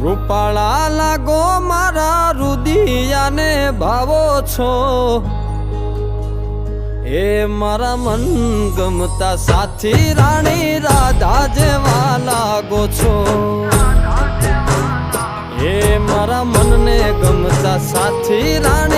રૂપાળા લાગો મારા રુદિયાને ભાવો છો, એ મારા મન ગમતા સાથી રાણી રાધા જેવા લાગો છો, એ મારા મનને ગમતા સાથી રાણી